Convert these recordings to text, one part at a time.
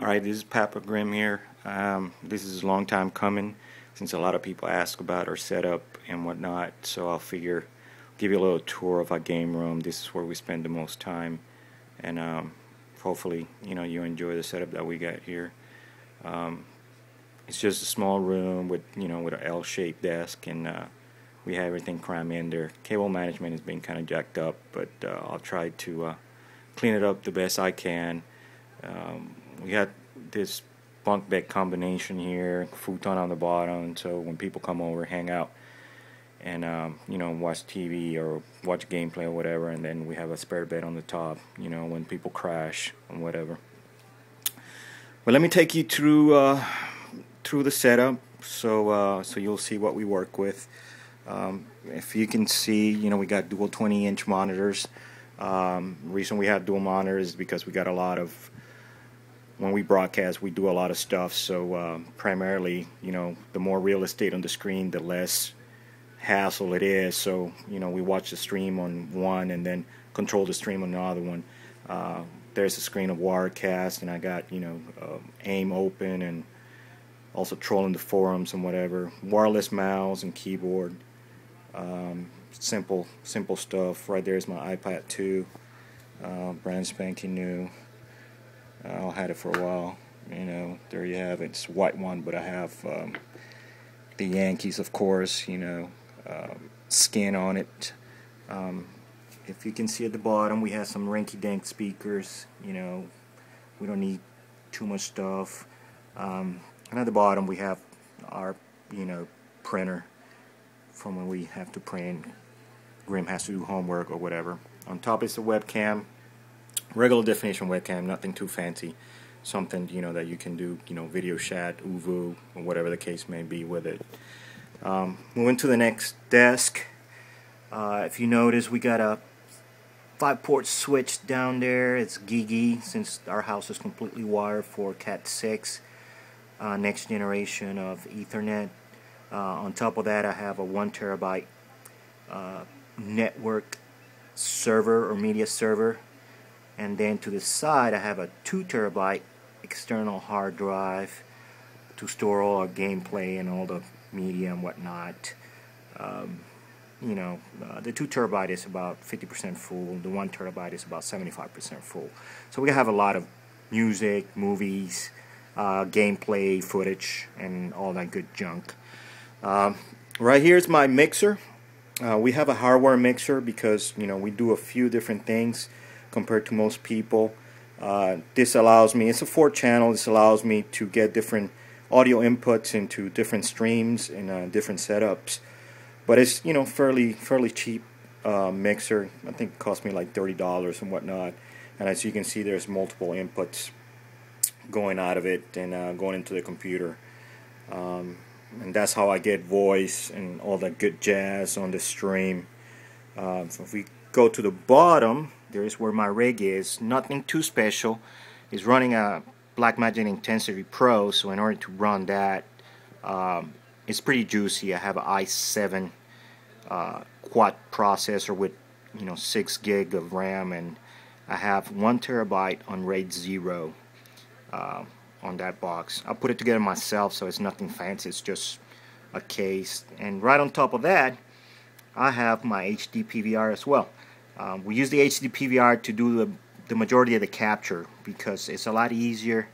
Alright, this is Papa GriM here. This is a long time coming since a lot of people ask about our setup and whatnot, so I'll figure give you a little tour of our game room. This is where we spend the most time, and hopefully you enjoy the setup that we got here. It's just a small room with with an L-shaped desk, and we have everything crammed in there. Cable management has been kind of jacked up, but I'll try to clean it up the best I can. We got this bunk bed combination here, futon on the bottom, so when people come over, hang out and watch TV or watch gameplay or whatever, and then we have a spare bed on the top, when people crash and whatever. But let me take you through the setup, so you'll see what we work with. If you can see, we got dual 20-inch monitors. Reason we have dual monitors is because we got a lot of, when we broadcast, we do a lot of stuff, so primarily, the more real estate on the screen, the less hassle it is. So, we watch the stream on one and then control the stream on the other one. There's a screen of Wirecast, and I got, AIM open, and also trolling the forums and whatever. Wireless mouse and keyboard. Simple stuff. Right there's my iPad 2, brand spanking new. I had it for a while. There you have it. It's a white one, but I have the Yankees, of course. Skin on it. If you can see at the bottom, we have some rinky-dink speakers. We don't need too much stuff. And at the bottom, we have our printer from when we have to print. GriM has to do homework or whatever. On top is the webcam. Regular definition webcam, nothing too fancy. Something that you can do video chat, UVU, or whatever the case may be with it. Moving to the next desk. If you notice, we got a 5-port switch down there. It's Gigi, since our house is completely wired for Cat 6, next generation of Ethernet. On top of that, I have a 1 terabyte network server or media server. And then to the side, I have a 2 terabyte external hard drive to store all our gameplay and all the media and whatnot. The 2 terabyte is about 50% full. The 1 terabyte is about 75% full. So we have a lot of music, movies, gameplay footage, and all that good junk. Right here is my mixer. We have a hardware mixer because we do a few different things compared to most people. This allows me, it's a 4-channel, this allows me to get different audio inputs into different streams and different setups. But it's fairly cheap mixer. I think it cost me like $30 and whatnot. And as you can see, there's multiple inputs going out of it and going into the computer. And that's how I get voice and all that good jazz on the stream. So if we go to the bottom, there's where my rig is. Nothing too special. It's running a Blackmagic Intensity Pro, so in order to run that, it's pretty juicy. I have an i7 quad processor with 6 gig of RAM, and I have 1 terabyte on RAID 0 on that box. I put it together myself, so it's nothing fancy. It's just a case, and right on top of that, I have my HD PVR as well. We use the HD PVR to do the majority of the capture because it's a lot easier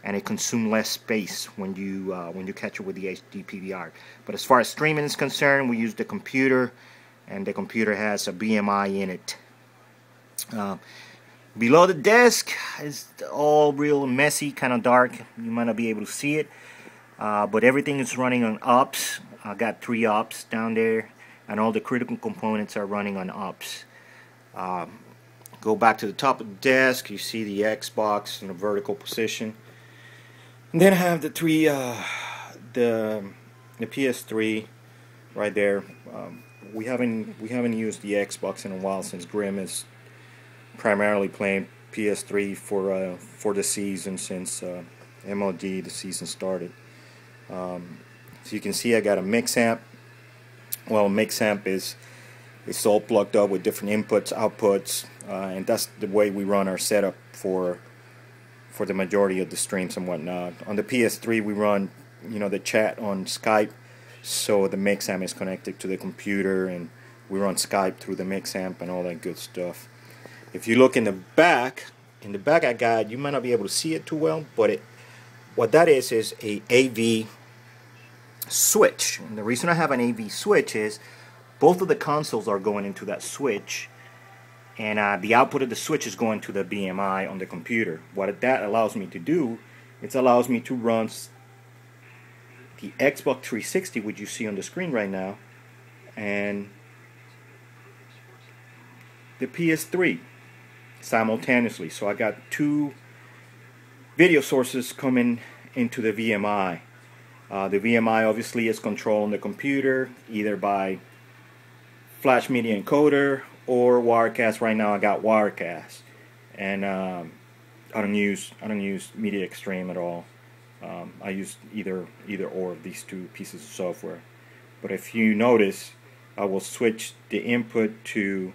and it consumes less space when you capture with the HD PVR. But as far as streaming is concerned, we use the computer, and the computer has a BMI in it. Below the desk is all real messy, kind of dark. You might not be able to see it, but everything is running on UPS. I got 3 UPS down there, and all the critical components are running on UPS. Go back to the top of the desk. You see the Xbox in a vertical position, and then I have the PS3 right there. We haven't used the Xbox in a while since GriM is primarily playing PS3 for the season since MLG the season started. So you can see I got a mix amp. Well, mix amp is all plugged up with different inputs, outputs, and that's the way we run our setup for for the majority of the streams and whatnot. On the PS3 we run, the chat on Skype, so the mix amp is connected to the computer and we run Skype through the mix amp and all that good stuff. If you look in the back I got, you might not be able to see it too well, but what that is a AV switch. And the reason I have an AV switch is both of the consoles are going into that switch, and the output of the switch is going to the BMI on the computer. What that allows me to do, it allows me to run the Xbox 360, which you see on the screen right now, and the PS3 simultaneously. So I got two video sources coming into the VMI. The VMI obviously is controlled on the computer either by flash media encoder or Wirecast. Right now I got Wirecast, and I don't use Media Extreme at all. I use either or of these two pieces of software. But if you notice, I will switch the input to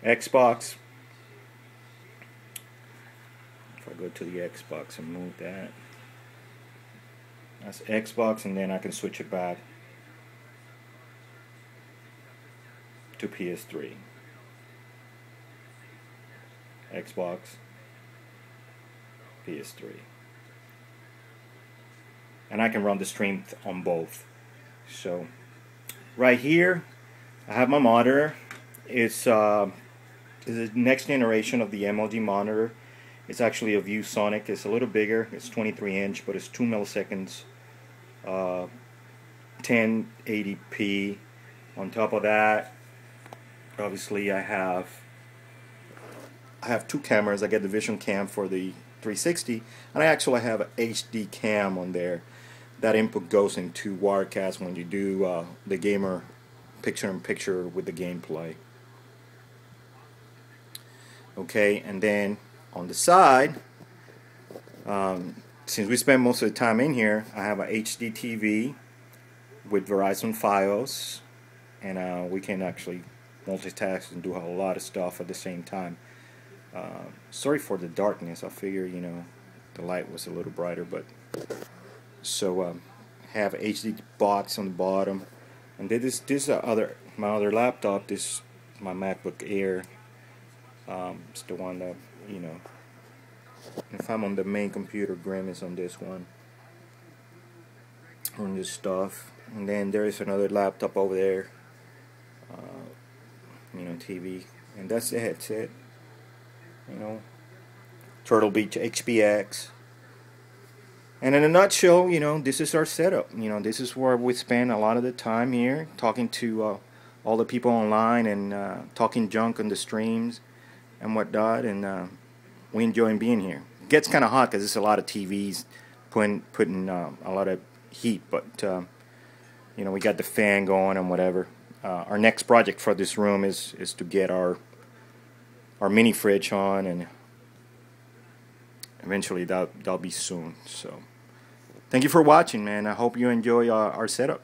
Xbox. If I go to the Xbox and move that, that's Xbox, and then I can switch it back to PS3. Xbox, PS3. And I can run the stream on both. So right here I have my monitor. It's the next generation of the MLG monitor. It's actually a ViewSonic. It's a little bigger. It's 23 inch, but it's 2 milliseconds, 1080p. On top of that, obviously I have two cameras. I get the Vision Cam for the 360, and I actually have an HD cam on there. That input goes into Wirecast when you do the gamer picture-in-picture with the gameplay. Okay, and then on the side, since we spend most of the time in here, I have a HD TV with Verizon Fios, and we can actually multitask and do a lot of stuff at the same time. Sorry for the darkness. I figure the light was a little brighter, but so have a HD box on the bottom, and this my other laptop. This my MacBook Air. It's the one that if I'm on the main computer, GriM is on this one, on this stuff. And then there is another laptop over there, TV, and that's the headset. Turtle Beach HPX. And in a nutshell, this is our setup. This is where we spend a lot of the time here, talking to all the people online and talking junk on the streams and whatnot. And we enjoy being here. It gets kind of hot because there's a lot of TVs putting a lot of heat, but we got the fan going and whatever. Our next project for this room is to get our mini fridge on, and eventually that'll be soon. So thank you for watching, man. I hope you enjoy our setup.